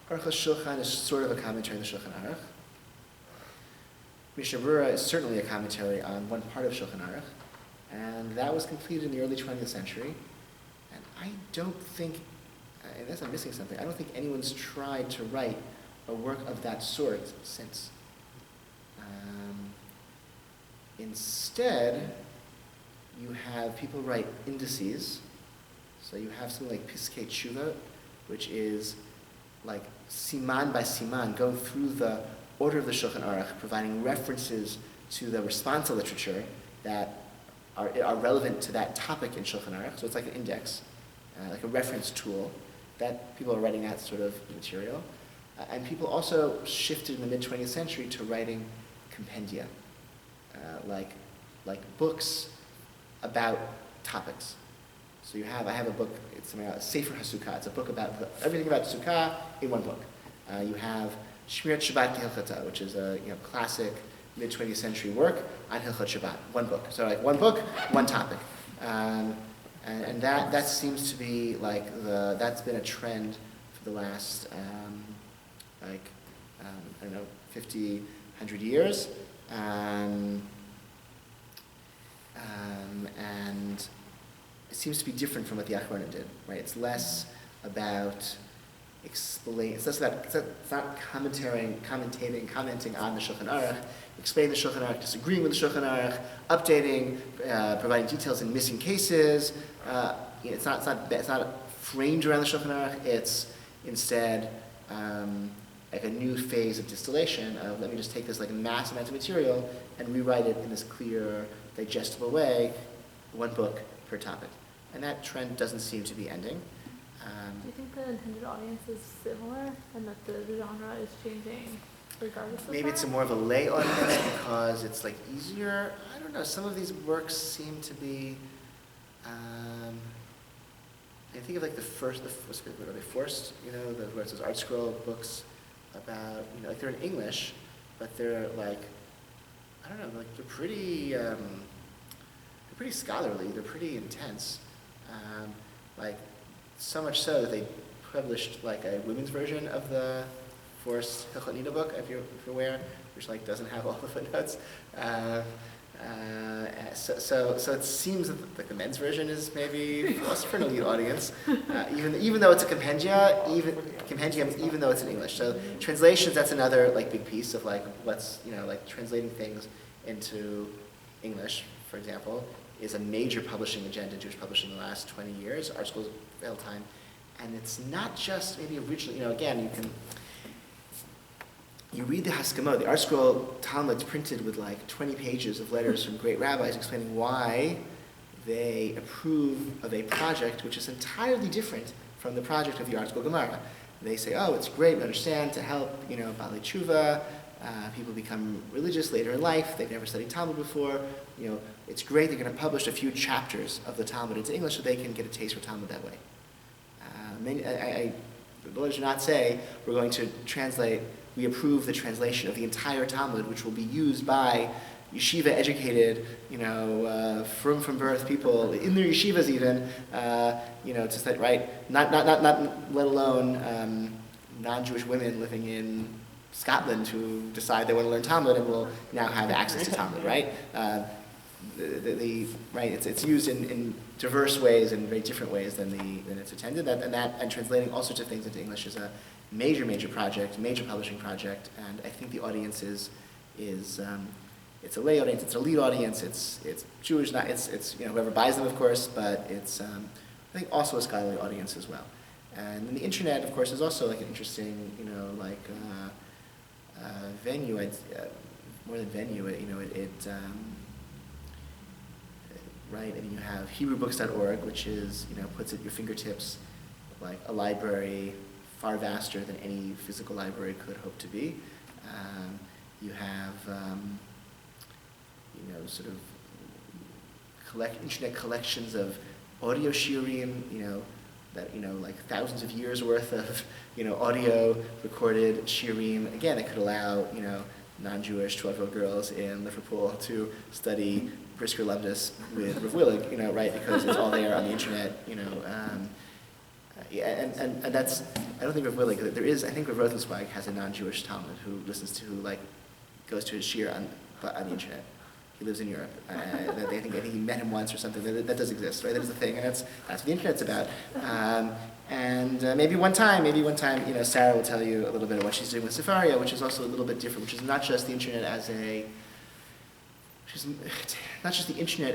Speaker 1: Aruch HaShulchan is sort of a commentary on the Shulchan Aruch. Mishnah Berurah is certainly a commentary on one part of Shulchan Aruch, and that was completed in the early 20th century. And I don't think, unless I'm missing something, I don't think anyone's tried to write a work of that sort since. Instead, you have people write indices. So you have something like Piskei Teshuvah, which is siman by siman, going through the order of the Shulchan Aruch, providing references to the responsa literature that are relevant to that topic in Shulchan Aruch. So it's like an index, like a reference tool, that people are writing that sort of material. And people also shifted in the mid-20th century to writing compendia, like books about topics. So I have a book, it's something like Sefer HaSukkah. It's a book about everything about Sukkah in one book. You have Shmirat Shabbat Hilchata, which is a classic mid-20th century work on Hilchot Shabbat. One book. So one book, one topic. And that seems to be that's been a trend for the last 50, 100 years. And it seems to be different from what the Acharonim did, right? It's less about explain, it's not commenting on the Shulchan Aruch, explaining the Shulchan Aruch, disagreeing with the Shulchan Aruch, updating, providing details in missing cases. It's not framed around the Shulchan Aruch. It's instead like a new phase of distillation of, let me just take this like a mass amount of material and rewrite it in this clear, digestible way, one book per topic. And that trend doesn't seem to be ending.
Speaker 6: Do you think the intended audience is similar and that the genre is changing regardless of
Speaker 1: Maybe
Speaker 6: that?
Speaker 1: it's more of a lay audience because it's like easier. I don't know. Some of these works seem to be. I think of like the first, where it says Art Scroll books about, like they're in English, but they're like, I don't know, like they're pretty scholarly. They're pretty intense. Like so much so that they published like a women's version of the Forced Hilchot Nida book, if you're aware, which like doesn't have all the footnotes. So it seems that the men's version is maybe less for an elite audience, even though it's a compendium, even though it's in English. So translations, that's another like big piece of like what's like translating things into English, for example, is a major publishing agenda in Jewish publishing in the last 20 years. Art Scroll's failed time, and it's not just maybe originally. Again, you read the Haskamot, the Art Scroll Talmud's printed with like 20 pages of letters from great rabbis explaining why they approve of a project which is entirely different from the project of the Art Scroll Gemara. They say, oh, it's great, we understand, to help, Baalei Tshuva, people become religious later in life, they've never studied Talmud before, it's great, they're going to publish a few chapters of the Talmud into English so they can get a taste for Talmud that way. The Lord did not say, we're going to translate, we approve the translation of the entire Talmud, which will be used by yeshiva-educated, from birth people in their yeshivas even, to say, right? Not let alone non-Jewish women living in Scotland who decide they want to learn Talmud and will now have access to Talmud, right? Right, it's used in diverse ways and very different ways than it's intended. And translating all sorts of things into English is a major project, major publishing project. And I think the audience is it's a lay audience, it's a lead audience, it's Jewish, it's whoever buys them, of course, but it's I think also a scholarly audience as well. And then the internet, of course, is also like an interesting venue. More than venue, right? I mean, you have HebrewBooks.org, which is, puts at your fingertips like a library far vaster than any physical library could hope to be. You have, sort of internet collections of audio shiurim, that, like thousands of years worth of, audio recorded shiurim. Again, it could allow, non-Jewish 12-year-old girls in Liverpool to study Brisker Lumdus with Rav Willig, right? Because it's all there on the internet, and that's, I don't think Rav Willig, there is, I think Rav Rosenzweig has a non-Jewish Talmud who listens to, goes to his shiur on the internet. He lives in Europe. I think he met him once or something. That does exist, right? That is a thing, and that's what the internet's about. And maybe one time, Sarah will tell you a little bit of what she's doing with Sefaria, which is also a little bit different, which is not just the internet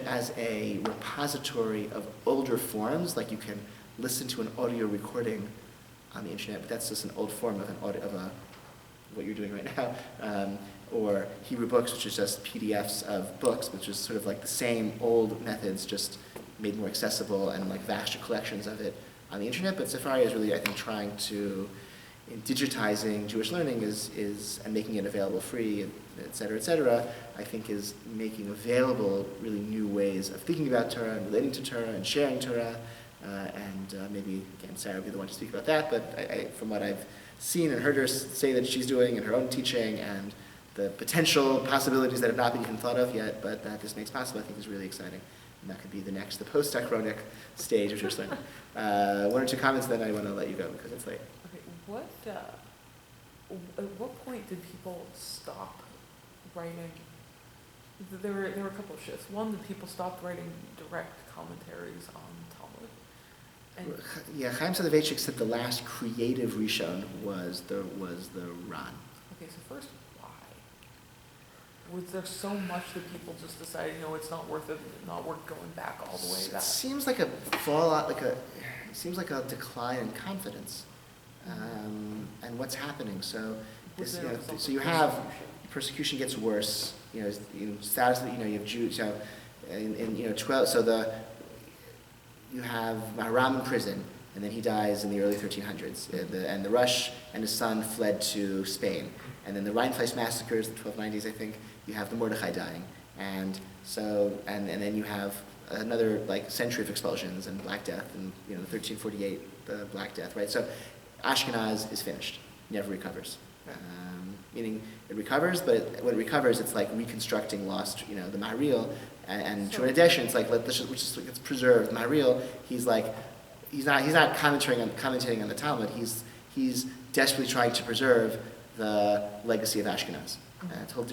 Speaker 1: as a repository of older forms, like you can listen to an audio recording on the internet, but that's just an old form of what you're doing right now. Or Hebrew Books, which is just PDFs of books, which is sort of like the same old methods, just made more accessible and like vaster collections of it on the internet. But Sefaria is really, I think, trying to, in digitizing Jewish learning and making it available free, et cetera, I think is making available really new ways of thinking about Torah and relating to Torah and sharing Torah. Maybe, again, Sarah will be the one to speak about that, but I, from what I've seen and heard her say that she's doing in her own teaching and the potential possibilities that have not been even thought of yet, but that this makes possible, I think is really exciting. And that could be the post-Achronic stage of Jewish learning. One or two comments, then I want to let you go because it's late.
Speaker 5: Okay, at what point did people stop writing? There were a couple of shifts. One, that people stopped writing direct commentaries on Talmud. And
Speaker 1: Yeah, Chaim Soloveitchik said the last creative Rishon was the Ran.
Speaker 5: okay, so first, why? Was there so much that people just decided, it's not worth it, not worth going back all the way
Speaker 1: It
Speaker 5: back?
Speaker 1: seems like a fallout, it seems like a decline in confidence, and what's happening. So,
Speaker 5: Was
Speaker 1: this,
Speaker 5: there a result
Speaker 1: so
Speaker 5: of
Speaker 1: you have
Speaker 5: persecution?
Speaker 1: persecution gets worse. Status. You have Jews. So, in 12. So you have Maharam in prison, and then he dies in the early 1300s. And the Rush and his son fled to Spain. And then the Rheinfleisch massacres, the 1290s, I think. You have the Mordechai dying, and then you have another century of expulsions and Black Death, and 1348, the Black Death, right? So Ashkenaz is finished, never recovers. Meaning it recovers, but when it recovers, it's like reconstructing lost, the Maharil, and to an addition, it's like let's preserve the Maharil. He's not commentating on the Talmud. He's desperately trying to preserve the legacy of Ashkenaz.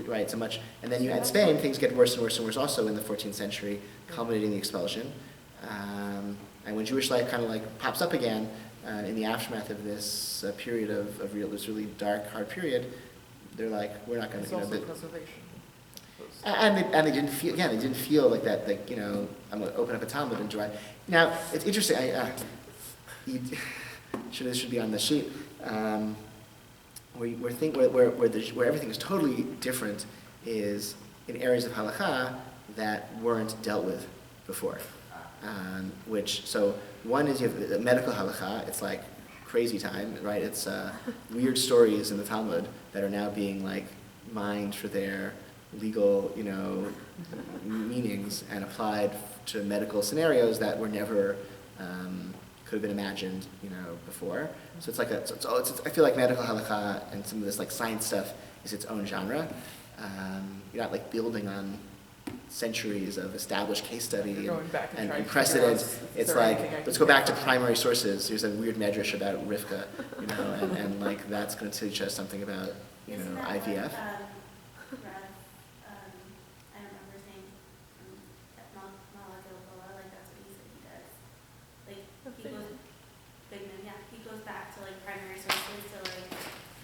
Speaker 1: Right, so much, and then you add Spain, things get worse and worse and worse. Also in the 14th century, culminating the expulsion, and when Jewish life kind of pops up again in the aftermath of this period of this really dark, hard period, they're like, we're not going to.
Speaker 5: It's also preservation.
Speaker 1: And they didn't feel like that. I'm going to open up a Talmud and try. Now it's interesting. This should be on the sheet. Where everything is totally different is in areas of halakha that weren't dealt with before. So one is you have the medical halakha. It's like crazy time, right? It's weird stories in the Talmud that are now being mined for their legal, meanings and applied to medical scenarios that were never could have been imagined, before. So it's I feel like medical halakha and some of this science stuff is its own genre. You're not building on centuries of established case study and precedent. It's let's go back to primary sources. There's a weird Midrash about Rivka, and that's going to teach us something about,
Speaker 3: Isn't that
Speaker 1: IVF.
Speaker 3: I don't remember his name, Malagilboa, that's what he said he does. He goes back to primary sources to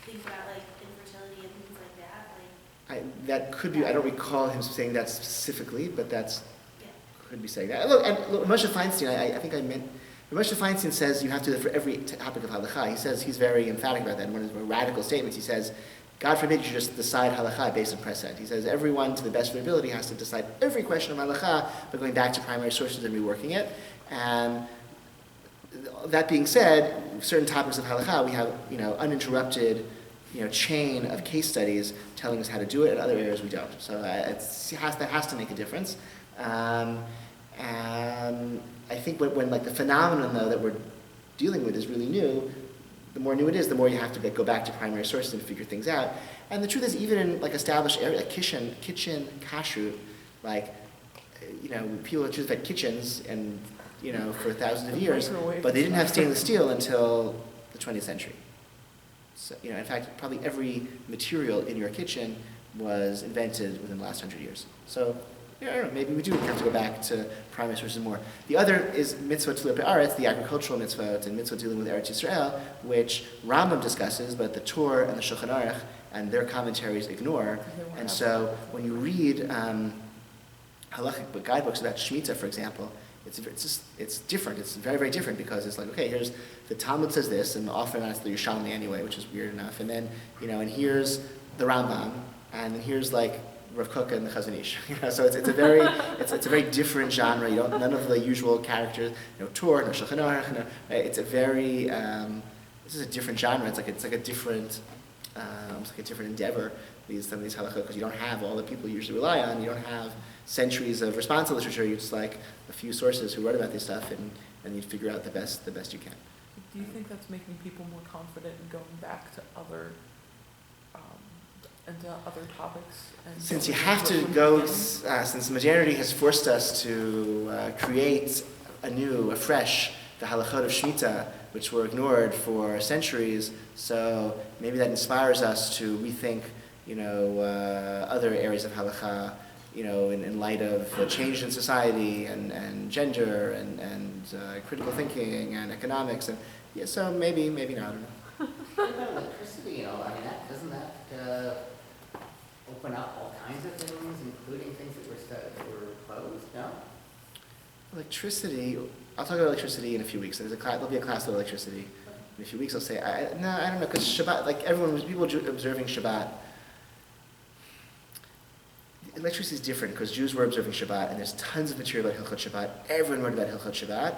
Speaker 3: think about infertility and things like that.
Speaker 1: That could be. I don't recall him saying that specifically, but that's
Speaker 3: Yeah.
Speaker 1: could be saying that. Look, Moshe Feinstein. I think I meant. Moshe Feinstein says you have to do that for every topic of halakha. He says he's very emphatic about that. In one of his more radical statements, he says, God forbid you just decide halakha based on precedent. He says everyone, to the best of their ability, has to decide every question of halakha by going back to primary sources and reworking it. And that being said, certain topics of halakha, we have uninterrupted chain of case studies telling us how to do it. In other areas, we don't. So that has to make a difference. And I think when the phenomenon though that we're dealing with is really new, the more new it is, the more you have to go back to primary sources and figure things out. And the truth is, even in established areas, kitchen kashrut, people have just had kitchens and for thousands of years, but they didn't have stainless steel until the 20th century. So, in fact, probably every material in your kitchen was invented within the last 100 years. So, I don't know, maybe we do have to go back to primary sources more. The other is mitzvah t'lil be'aretz, the agricultural mitzvot, and mitzvah dealing with Eretz Yisrael, which Rambam discusses, but the Torah and the Shulchan Aruch and their commentaries ignore. And so when you read halachic guidebooks about Shemitah, for example, it's different. It's very, very different because it's okay, here's the Talmud says this, and often it's the Yerushalmi anyway, which is weird enough. And then, and here's the Rambam, and then here's Rav Kook and the Chazon Ish. So it's a very different genre. None of the usual characters, no Torah, no Shulchan Aruch. It's a very this is a different genre. It's like a different almost like a different endeavor. Some of these halachot, because you don't have all the people you usually rely on. You don't have centuries of responsive literature. You just a few sources who wrote about this stuff, and you figure out the best you can.
Speaker 5: Do you think that's making people more confident in going back to other topics?
Speaker 1: Since you have to go, since modernity has forced us to create afresh, the halachot of Shemitah, which were ignored for centuries, so maybe that inspires us to rethink, other areas of halakha, in light of the change in society and gender and critical thinking and economics, and yeah, so maybe not, I don't know.
Speaker 2: What about electricity, I mean, doesn't that open up all kinds of things, including things that were closed, no?
Speaker 1: Electricity, I'll talk about electricity in a few weeks. There'll be a class on electricity. In a few weeks I'll say, I don't know, because Shabbat, like people observing Shabbat, electricity is different because Jews were observing Shabbat, and there's tons of material about Hilchot Shabbat. Everyone wrote about Hilchot Shabbat,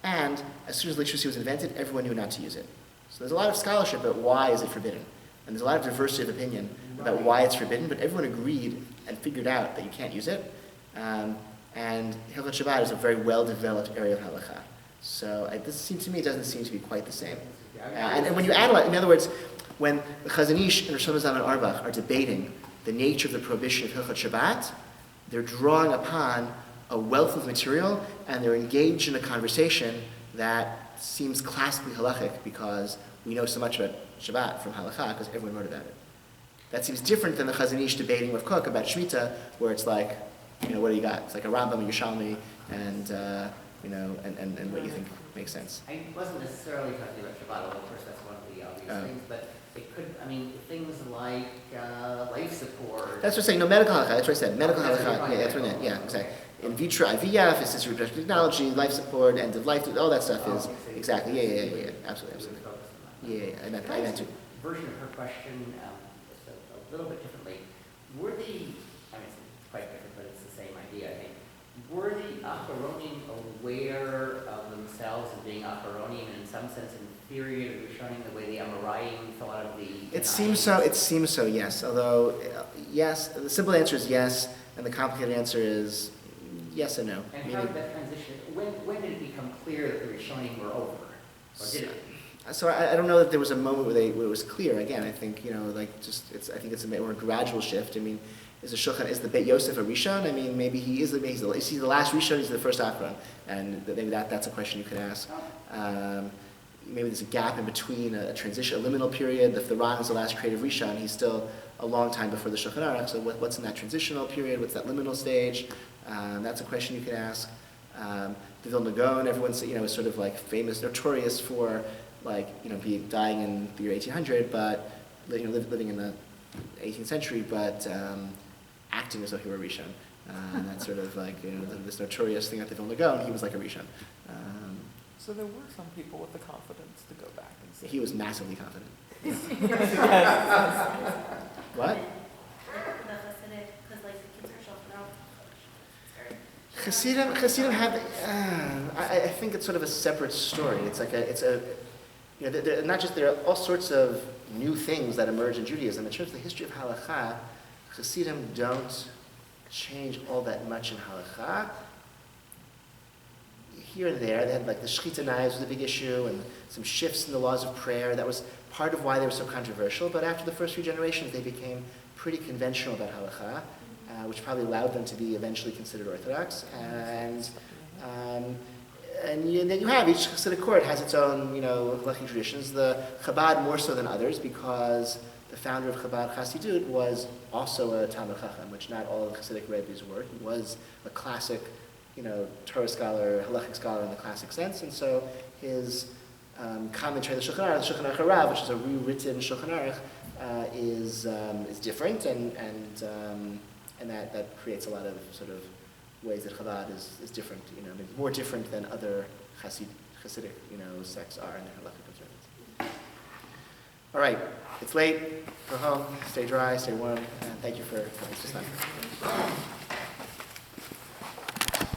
Speaker 1: and as soon as electricity was invented, everyone knew not to use it. So there's a lot of scholarship about why is it forbidden, and there's a lot of diversity of opinion about why it's forbidden, but everyone agreed and figured out that you can't use it. And Hilchot Shabbat is a very well-developed area of halakha. So this seems to me, it doesn't seem to be quite the same. And when you analyze, in other words, when the Chazon Ish and Rosh Hashanah and Arbach are debating the nature of the prohibition of Hilchot Shabbat, they're drawing upon a wealth of material, and they're engaged in a conversation that seems classically halachic because we know so much about Shabbat from halakha because everyone wrote about it. That seems different than the Chazon Ish debating with Kook about Shemitah, where it's like, what do you got? It's like a Rambam, a Yerushalmi, and what you think makes sense.
Speaker 2: I wasn't necessarily talking about Shabbat, although of course that's one of the obvious things, but it could, things like life support.
Speaker 1: That's what I'm saying, no, medical halakha, that's what I said, medical halakha, yeah, that's what I meant, yeah, exactly. In vitro IVF, assisted reproductive technology, life support, end of life, all that stuff is, exactly, yeah, absolutely. Yeah, I meant to.
Speaker 2: Version of her question, just a little bit differently. Were it's quite different, but it's the same idea, I think. Were the Acharonim aware of themselves as being Acharonim, and in some sense inferior to Rishonim the way the Amoraim thought of the...
Speaker 1: It seems so, yes. Although, yes, the simple answer is yes, and the complicated answer is yes and no.
Speaker 2: And how did that transition, when did it become clear that the Rishonim were over? Or did it?
Speaker 1: So I don't know that there was a moment where it was clear. Again, I think, I think it's a more gradual shift. Is the Beit Yosef a Rishon? Maybe he's the last Rishon, he's the first Acharon, and maybe that's a question you could ask. Maybe there's a gap in between a transition, a liminal period. If the Ran is the last creative Rishon, he's still a long time before the Shulchan Aruch. So what's in that transitional period? What's that liminal stage? That's a question you could ask. The Vilna Gaon, everyone's is sort of like famous, notorious for dying in the year 1800, but living in the 18th century, but acting as though he were a Rishon. And that's sort of this notorious thing at the Vilna Gaon. He was like a Rishon.
Speaker 5: So there were some people with the confidence to go back and say.
Speaker 1: He was massively confident.
Speaker 5: Yes.
Speaker 1: What?
Speaker 3: The Hasidic, because the kids are showing up.
Speaker 1: Hasidim have. I think it's sort of a separate story. There are all sorts of new things that emerge in Judaism. In terms of the history of halakha, Hasidim don't change all that much in halakha. Here and there, they had the shechita knives was a big issue, and some shifts in the laws of prayer. That was part of why they were so controversial. But after the first few generations, they became pretty conventional about halakha, which probably allowed them to be eventually considered orthodox. And then you have each Hasidic court has its own, halachic traditions. The Chabad more so than others because the founder of Chabad Chassidut was also a Talmid Chacham, which not all Hasidic rabbis were. He was a classic, Torah scholar, halachic scholar in the classic sense, and so his commentary, the Shulchan Aruch Harav, which is a rewritten Shulchan Aruch, is different, and that creates a lot of sort of ways that Chabad is different, more different than other Hasidic, sects are in their halachic observance. All right, it's late. Go home. Stay dry. Stay warm. And thank you for coming this time.